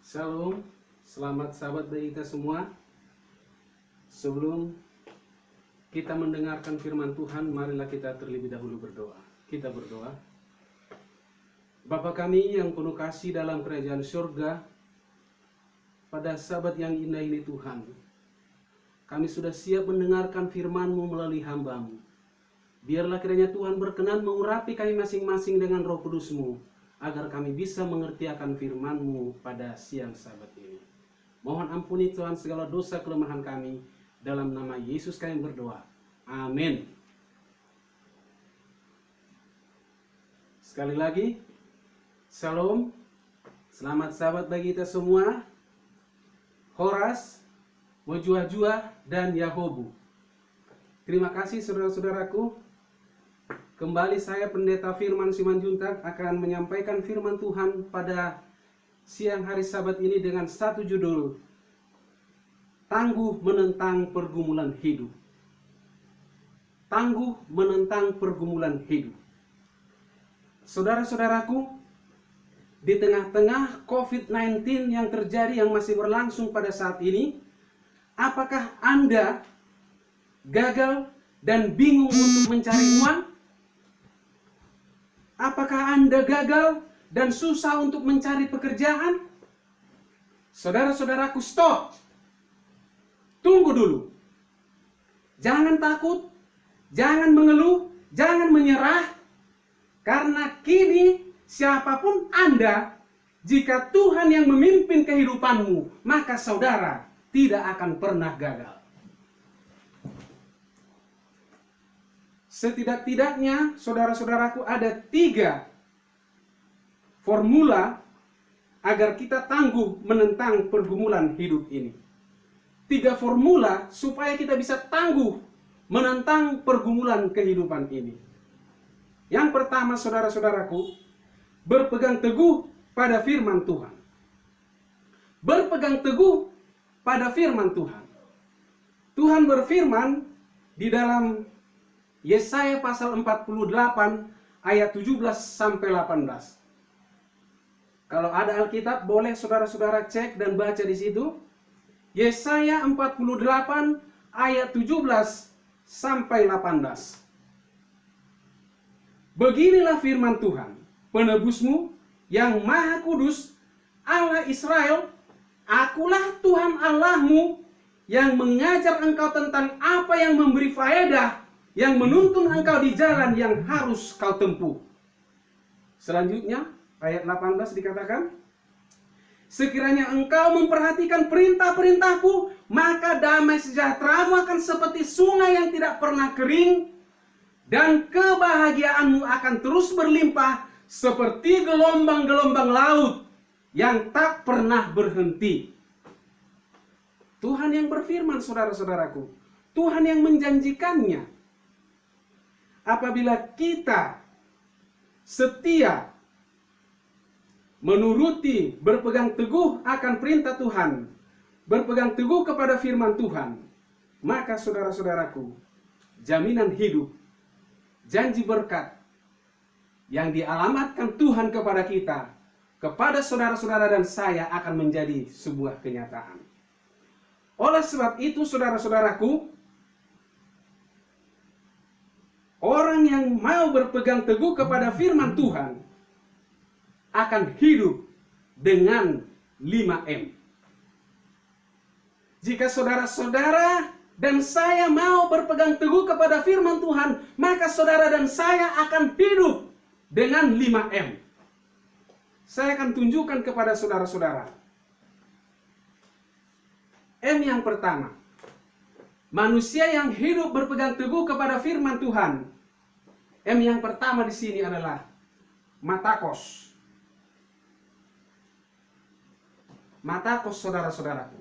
Shalom, selamat sahabat baik kita semua. Sebelum kita mendengarkan firman Tuhan, marilah kita terlebih dahulu berdoa. Kita berdoa. Bapa kami yang penuh kasih dalam kerajaan surga, pada sahabat yang indah ini Tuhan, kami sudah siap mendengarkan firman-Mu melalui hamba-Mu. Biarlah kiranya Tuhan berkenan mengurapi kami masing-masing dengan Roh Kudus-Mu, agar kami bisa mengerti akan firman-Mu pada siang sabat ini. Mohon ampuni Tuhan segala dosa kelemahan kami. Dalam nama Yesus kami berdoa. Amin. Sekali lagi, Shalom. Selamat sabat bagi kita semua. Horas, Mojua-Jua, dan Yahobu. Terima kasih saudara-saudaraku. Kembali saya Pendeta Firman Simanjuntak akan menyampaikan firman Tuhan pada siang hari Sabat ini dengan satu judul, Tangguh Menentang Pergumulan Hidup. Tangguh menentang pergumulan hidup. Saudara-saudaraku, di tengah-tengah COVID-19 yang terjadi yang masih berlangsung pada saat ini, apakah Anda gagal dan bingung untuk mencari uang? Apakah Anda gagal dan susah untuk mencari pekerjaan? Saudara-saudaraku, stop. Tunggu dulu. Jangan takut, jangan mengeluh, jangan menyerah. Karena kini siapapun Anda, jika Tuhan yang memimpin kehidupanmu, maka saudara tidak akan pernah gagal. Setidak-tidaknya, saudara-saudaraku, ada 3 formula agar kita tangguh menentang pergumulan hidup ini. 3 formula supaya kita bisa tangguh menentang pergumulan kehidupan ini. Yang pertama, saudara-saudaraku, berpegang teguh pada firman Tuhan. Berpegang teguh pada firman Tuhan. Tuhan berfirman di dalam Yesaya pasal 48 ayat 17 sampai 18. Kalau ada Alkitab, boleh saudara-saudara cek dan baca di situ. Yesaya 48 ayat 17 sampai 18. Beginilah firman Tuhan, penebusmu yang maha kudus, Allah Israel, akulah Tuhan Allahmu yang mengajar engkau tentang apa yang memberi faedah, yang menuntun engkau di jalan yang harus kau tempuh. Selanjutnya, ayat 18 dikatakan, sekiranya engkau memperhatikan perintah-perintahku, maka damai sejahteramu akan seperti sungai yang tidak pernah kering, dan kebahagiaanmu akan terus berlimpah seperti gelombang-gelombang laut yang tak pernah berhenti. Tuhan yang berfirman, saudara-saudaraku. Tuhan yang menjanjikannya. Apabila kita setia menuruti, berpegang teguh akan perintah Tuhan, berpegang teguh kepada firman Tuhan, maka saudara-saudaraku, jaminan hidup, janji berkat yang dialamatkan Tuhan kepada kita, kepada saudara-saudara dan saya akan menjadi sebuah kenyataan. Oleh sebab itu, saudara-saudaraku, orang yang mau berpegang teguh kepada firman Tuhan akan hidup dengan 5M. Jika saudara-saudara dan saya mau berpegang teguh kepada firman Tuhan, maka saudara dan saya akan hidup dengan 5M. Saya akan tunjukkan kepada saudara-saudara. M yang pertama, manusia yang hidup berpegang teguh kepada firman Tuhan. M yang pertama di sini adalah matakos. Matakos, saudara-saudaraku.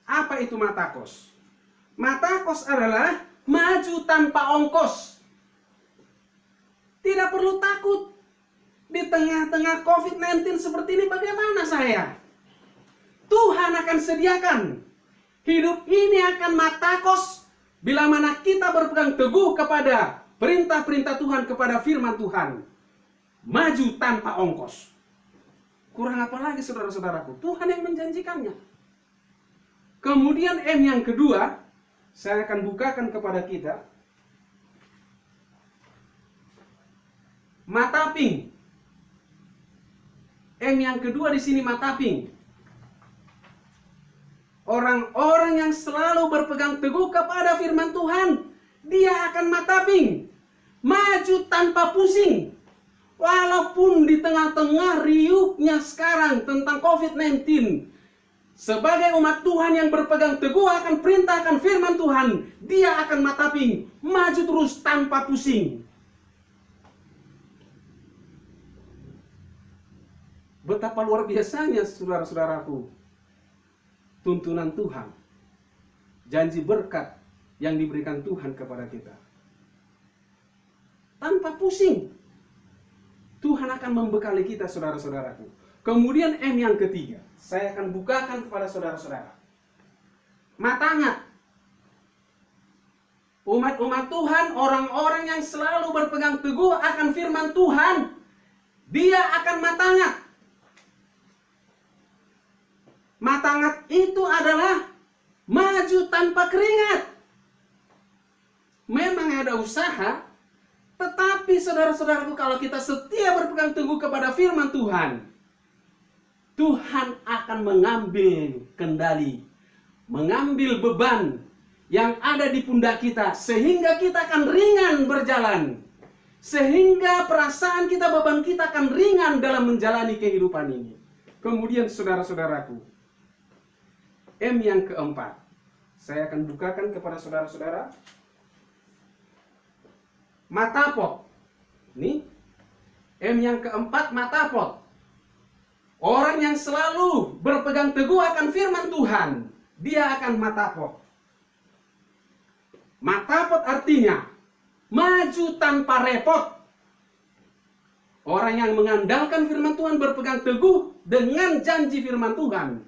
Apa itu matakos? Matakos adalah maju tanpa ongkos. Tidak perlu takut. Di tengah-tengah COVID-19 seperti ini, bagaimana saya? Tuhan akan sediakan. Hidup ini akan matakos bila mana kita berpegang teguh kepada perintah-perintah Tuhan, kepada firman Tuhan. Maju tanpa ongkos. Kurang apa lagi saudara-saudaraku? Tuhan yang menjanjikannya. Kemudian M yang kedua, saya akan bukakan kepada kita. Mataping. M yang kedua di sini mataping. Orang-orang yang selalu berpegang teguh kepada firman Tuhan, dia akan mataping, maju tanpa pusing. Walaupun di tengah-tengah riuknya sekarang tentang COVID-19, sebagai umat Tuhan yang berpegang teguh akan perintah, akan firman Tuhan, dia akan mataping, maju terus tanpa pusing. Betapa luar biasanya saudara-saudaraku tuntunan Tuhan, janji berkat yang diberikan Tuhan kepada kita. Tanpa pusing, Tuhan akan membekali kita saudara-saudaraku. Kemudian M yang ketiga, saya akan bukakan kepada saudara-saudara. Matangat. Umat-umat Tuhan, orang-orang yang selalu berpegang teguh akan firman Tuhan, dia akan matangat. Matangat itu adalah maju tanpa keringat. Memang ada usaha, tetapi saudara-saudaraku, kalau kita setia berpegang teguh kepada firman Tuhan, Tuhan akan mengambil kendali, mengambil beban yang ada di pundak kita, sehingga kita akan ringan berjalan, sehingga perasaan kita, beban kita akan ringan dalam menjalani kehidupan ini. Kemudian saudara-saudaraku, M yang keempat, saya akan bukakan kepada saudara-saudara. Matapot. Ini M yang keempat, matapot. Orang yang selalu berpegang teguh akan firman Tuhan, dia akan matapot. Matapot artinya maju tanpa repot. Orang yang mengandalkan firman Tuhan, berpegang teguh dengan janji firman Tuhan,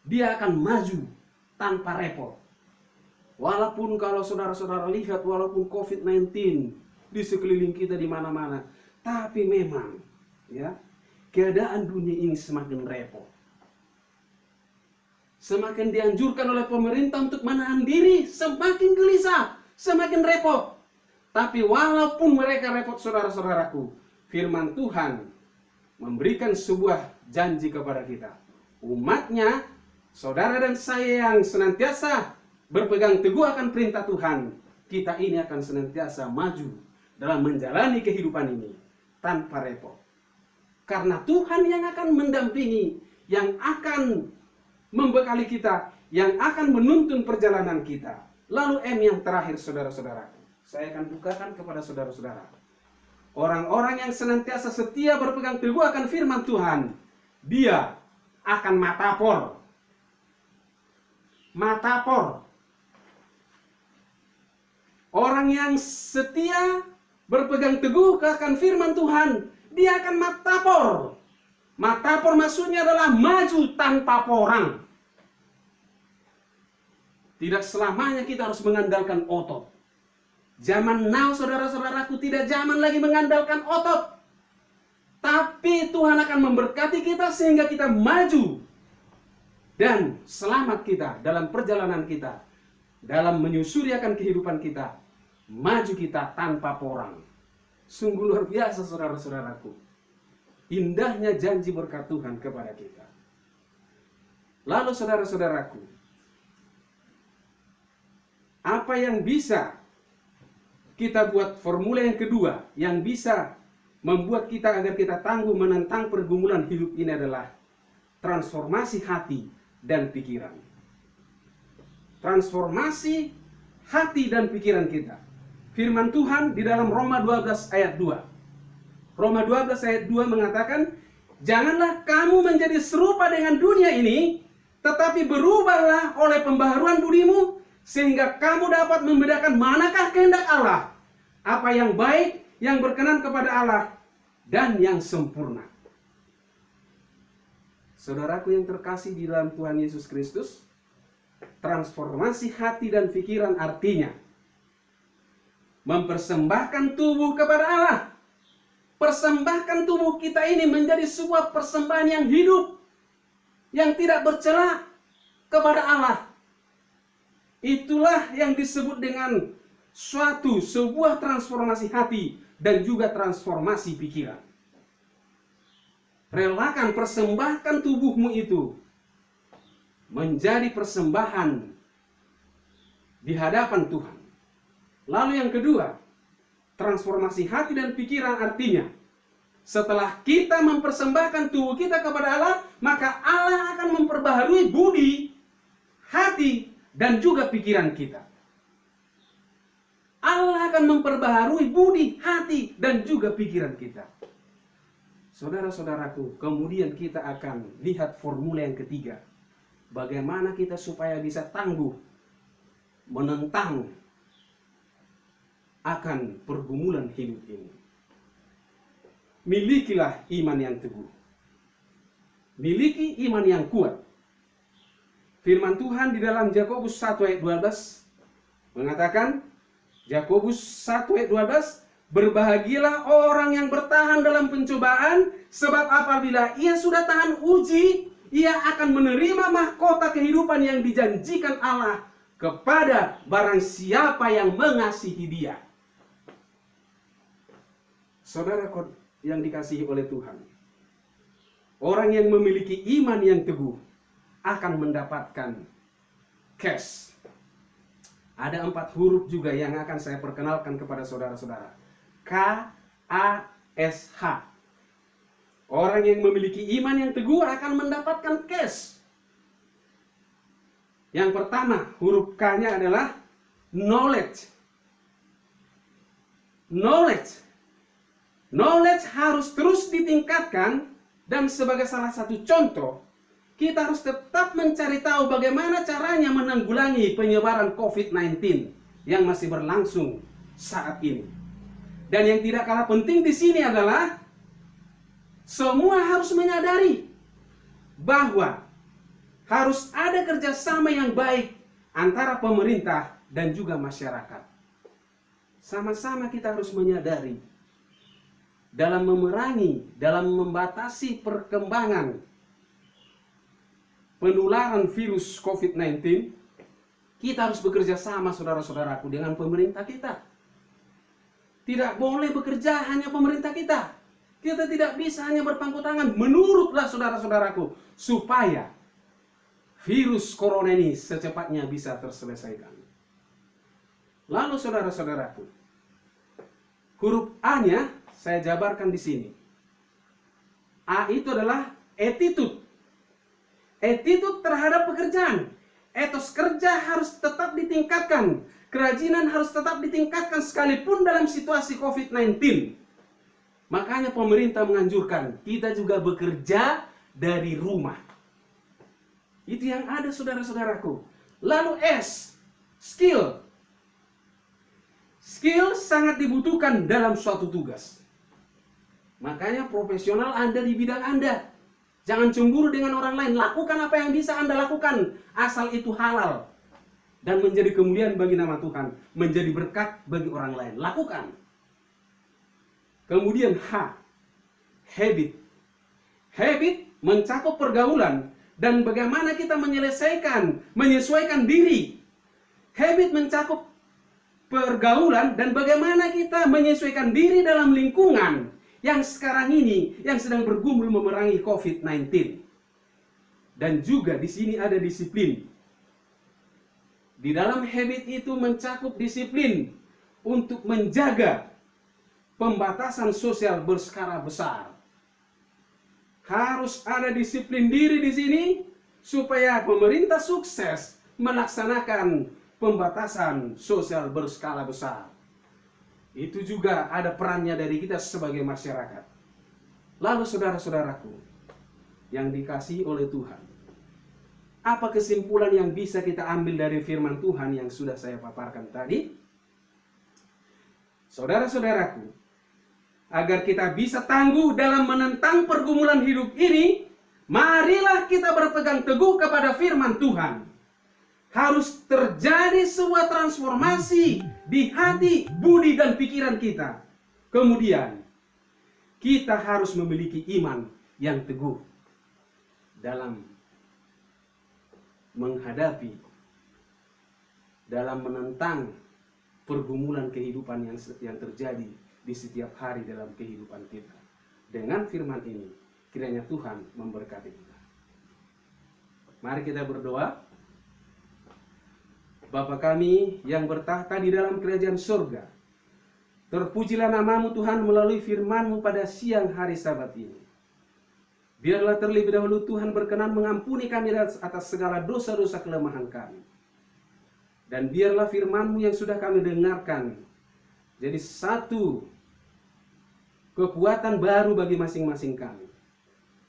dia akan maju tanpa repot. Walaupun kalau saudara-saudara lihat, walaupun COVID-19 di sekeliling kita di mana-mana, tapi memang ya, keadaan dunia ini semakin repot. Semakin dianjurkan oleh pemerintah untuk menahan diri, semakin gelisah, semakin repot. Tapi walaupun mereka repot saudara-saudaraku, firman Tuhan memberikan sebuah janji kepada kita. Umatnya, saudara dan saya yang senantiasa berpegang teguh akan perintah Tuhan, kita ini akan senantiasa maju dalam menjalani kehidupan ini tanpa repot. Karena Tuhan yang akan mendampingi, yang akan membekali kita, yang akan menuntun perjalanan kita. Lalu M yang terakhir saudara-saudaraku, saya akan bukakan kepada saudara-saudara. Orang-orang yang senantiasa setia berpegang teguh akan firman Tuhan, dia akan matapor. Matapor. Orang yang setia berpegang teguh akan firman Tuhan, dia akan matapor. Matapor maksudnya adalah maju tanpa porang. Tidak selamanya kita harus mengandalkan otot. Zaman now saudara-saudaraku, tidak zaman lagi mengandalkan otot. Tapi Tuhan akan memberkati kita sehingga kita maju dan selamat kita dalam perjalanan kita, dalam menyusuri akan kehidupan kita. Maju kita tanpa porang. Sungguh luar biasa saudara-saudaraku, indahnya janji berkat Tuhan kepada kita. Lalu saudara-saudaraku, apa yang bisa kita buat, formula yang kedua yang bisa membuat kita agar kita tangguh menentang pergumulan hidup ini adalah transformasi hati dan pikiran. Transformasi hati dan pikiran kita. Firman Tuhan di dalam Roma 12 ayat 2. Roma 12 ayat 2 mengatakan, janganlah kamu menjadi serupa dengan dunia ini, tetapi berubahlah oleh pembaharuan budimu, sehingga kamu dapat membedakan manakah kehendak Allah, apa yang baik, yang berkenan kepada Allah, dan yang sempurna. Saudaraku yang terkasih di dalam Tuhan Yesus Kristus, transformasi hati dan pikiran artinya mempersembahkan tubuh kepada Allah, Persembahkan tubuh kita ini menjadi sebuah persembahan yang hidup, yang tidak bercela kepada Allah. Itulah yang disebut dengan sebuah transformasi hati dan juga transformasi pikiran. Relakan, persembahkan tubuhmu itu menjadi persembahan di hadapan Tuhan. Lalu yang kedua, transformasi hati dan pikiran artinya setelah kita mempersembahkan tubuh kita kepada Allah, maka Allah akan memperbaharui budi, hati, dan juga pikiran kita. Allah akan memperbaharui budi, hati, dan juga pikiran kita. Saudara-saudaraku, kemudian kita akan lihat formula yang ketiga. Bagaimana kita supaya bisa tangguh menentang akan pergumulan hidup ini. Milikilah iman yang teguh. Miliki iman yang kuat. Firman Tuhan di dalam Yakobus 1 ayat 12 mengatakan, Yakobus 1 ayat 12, berbahagialah orang yang bertahan dalam pencobaan, sebab apabila ia sudah tahan uji, ia akan menerima mahkota kehidupan yang dijanjikan Allah kepada barang siapa yang mengasihi Dia. Saudara yang dikasihi oleh Tuhan, orang yang memiliki iman yang teguh akan mendapatkan cash. Ada 4 huruf juga yang akan saya perkenalkan kepada saudara-saudara. K-A-S-H. Orang yang memiliki iman yang teguh akan mendapatkan cash. Yang pertama, huruf K-nya adalah knowledge. Knowledge harus terus ditingkatkan, dan sebagai salah satu contoh, kita harus tetap mencari tahu bagaimana caranya menanggulangi penyebaran COVID-19 yang masih berlangsung saat ini. Dan yang tidak kalah penting di sini adalah semua harus menyadari bahwa harus ada kerjasama yang baik antara pemerintah dan juga masyarakat. Sama-sama kita harus menyadari dalam memerangi, dalam membatasi perkembangan penularan virus COVID-19, kita harus bekerja sama, saudara-saudaraku, dengan pemerintah kita. Tidak boleh bekerja hanya pemerintah kita. Kita tidak bisa hanya berpangku tangan. Menurutlah saudara-saudaraku, supaya virus corona ini secepatnya bisa terselesaikan. Lalu saudara-saudaraku, huruf A-nya saya jabarkan di sini. A itu adalah attitude. Attitude terhadap pekerjaan. Etos kerja harus tetap ditingkatkan. Kerajinan harus tetap ditingkatkan sekalipun dalam situasi COVID-19. Makanya pemerintah menganjurkan kita juga bekerja dari rumah. Itu yang ada, saudara-saudaraku. Lalu S, skill. Skill sangat dibutuhkan dalam suatu tugas. Makanya profesional Anda di bidang Anda. Jangan cemburu dengan orang lain. Lakukan apa yang bisa Anda lakukan, asal itu halal dan menjadi kemuliaan bagi nama Tuhan, menjadi berkat bagi orang lain. Lakukan. Kemudian H, habit. Habit mencakup pergaulan dan bagaimana kita menyesuaikan diri. Habit mencakup pergaulan dan bagaimana kita menyesuaikan diri dalam lingkungan yang sekarang ini yang sedang bergumul memerangi COVID-19. Dan juga di sini ada disiplin. Di dalam habit itu mencakup disiplin untuk menjaga pembatasan sosial berskala besar. Harus ada disiplin diri di sini supaya pemerintah sukses melaksanakan pembatasan sosial berskala besar. Itu juga ada perannya dari kita sebagai masyarakat. Lalu saudara-saudaraku yang dikasihi oleh Tuhan, apa kesimpulan yang bisa kita ambil dari firman Tuhan yang sudah saya paparkan tadi? Saudara-saudaraku, agar kita bisa tangguh dalam menentang pergumulan hidup ini, marilah kita berpegang teguh kepada firman Tuhan. Harus terjadi sebuah transformasi di hati, budi, dan pikiran kita. Kemudian, kita harus memiliki iman yang teguh dalam menghadapi, dalam menentang pergumulan kehidupan yang terjadi di setiap hari dalam kehidupan kita. Dengan firman ini, kiranya Tuhan memberkati kita. Mari kita berdoa. Bapa kami yang bertahta di dalam kerajaan surga, terpujilah namamu Tuhan melalui firman-Mu pada siang hari Sabat ini. Biarlah terlebih dahulu Tuhan berkenan mengampuni kami atas segala dosa-dosa kelemahan kami. Dan biarlah firman-Mu yang sudah kami dengarkan jadi satu kekuatan baru bagi masing-masing kami.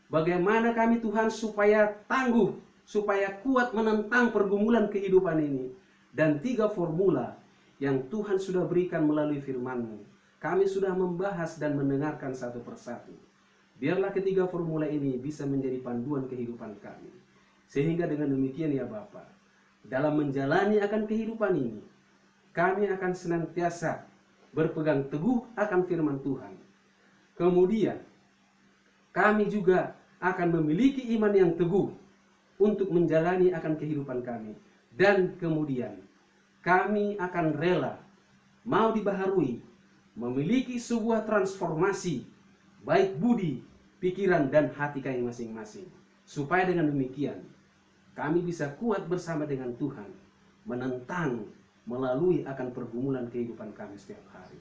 Bagaimana kami Tuhan supaya tangguh, supaya kuat menentang pergumulan kehidupan ini. Dan 3 formula yang Tuhan sudah berikan melalui firman-Mu, kami sudah membahas dan mendengarkan satu persatu. Biarlah ketiga formula ini bisa menjadi panduan kehidupan kami. Sehingga dengan demikian ya Bapa, dalam menjalani akan kehidupan ini, kami akan senantiasa berpegang teguh akan firman Tuhan. Kemudian, kami juga akan memiliki iman yang teguh untuk menjalani akan kehidupan kami. Dan kemudian, kami akan rela, mau dibaharui, memiliki sebuah transformasi, baik budi, pikiran, dan hati kami masing-masing. Supaya dengan demikian, kami bisa kuat bersama dengan Tuhan, menentang, melalui akan pergumulan kehidupan kami setiap hari.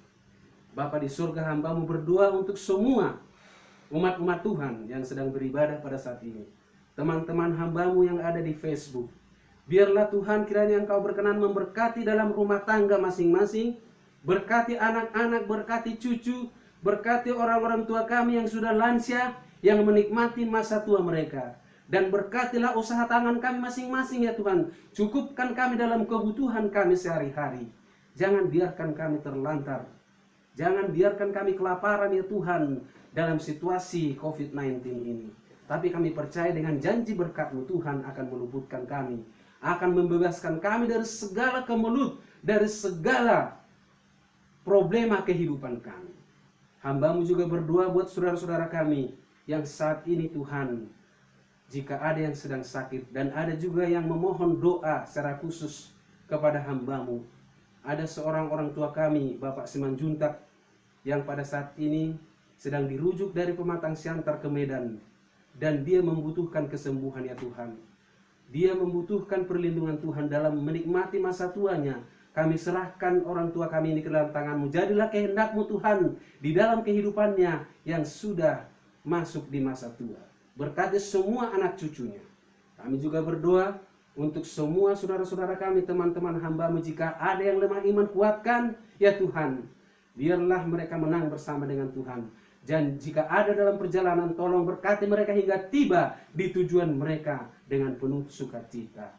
Bapa di surga, hamba-Mu berdoa untuk semua umat-umat Tuhan yang sedang beribadah pada saat ini. Teman-teman hamba-Mu yang ada di Facebook, biarlah Tuhan kiranya Engkau berkenan memberkati dalam rumah tangga masing-masing, berkati anak-anak, berkati cucu, berkati orang-orang tua kami yang sudah lansia, yang menikmati masa tua mereka. Dan berkatilah usaha tangan kami masing-masing ya Tuhan. Cukupkan kami dalam kebutuhan kami sehari-hari. Jangan biarkan kami terlantar. Jangan biarkan kami kelaparan ya Tuhan dalam situasi COVID-19 ini. Tapi kami percaya dengan janji berkat-Mu Tuhan akan meluputkan kami, akan membebaskan kami dari segala kemelut, dari segala problema kehidupan kami. Hamba-Mu juga berdoa buat saudara-saudara kami yang saat ini Tuhan, jika ada yang sedang sakit dan ada juga yang memohon doa secara khusus kepada hamba-Mu. Ada seorang orang tua kami, Bapak Simanjuntak, yang pada saat ini sedang dirujuk dari Pematang Siantar ke Medan, dan dia membutuhkan kesembuhan ya Tuhan. Dia membutuhkan perlindungan Tuhan dalam menikmati masa tuanya. Kami serahkan orang tua kami ini ke dalam tangan-Mu. Jadilah kehendak-Mu Tuhan di dalam kehidupannya yang sudah masuk di masa tua. Berkati semua anak cucunya. Kami juga berdoa untuk semua saudara-saudara kami, teman-teman hamba-Mu. Jika ada yang lemah iman, kuatkan ya Tuhan. Biarlah mereka menang bersama dengan Tuhan. Dan jika ada dalam perjalanan, tolong berkati mereka hingga tiba di tujuan mereka dengan penuh sukacita.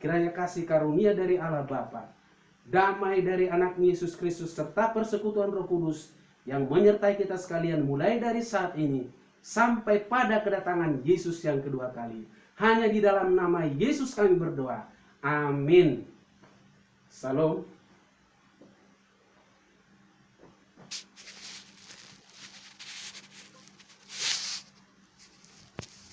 Kiranya kasih karunia dari Allah Bapa, damai dari anak-Nya Yesus Kristus, serta persekutuan Roh Kudus yang menyertai kita sekalian mulai dari saat ini sampai pada kedatangan Yesus yang kedua kali. Hanya di dalam nama Yesus kami berdoa. Amin. Salam.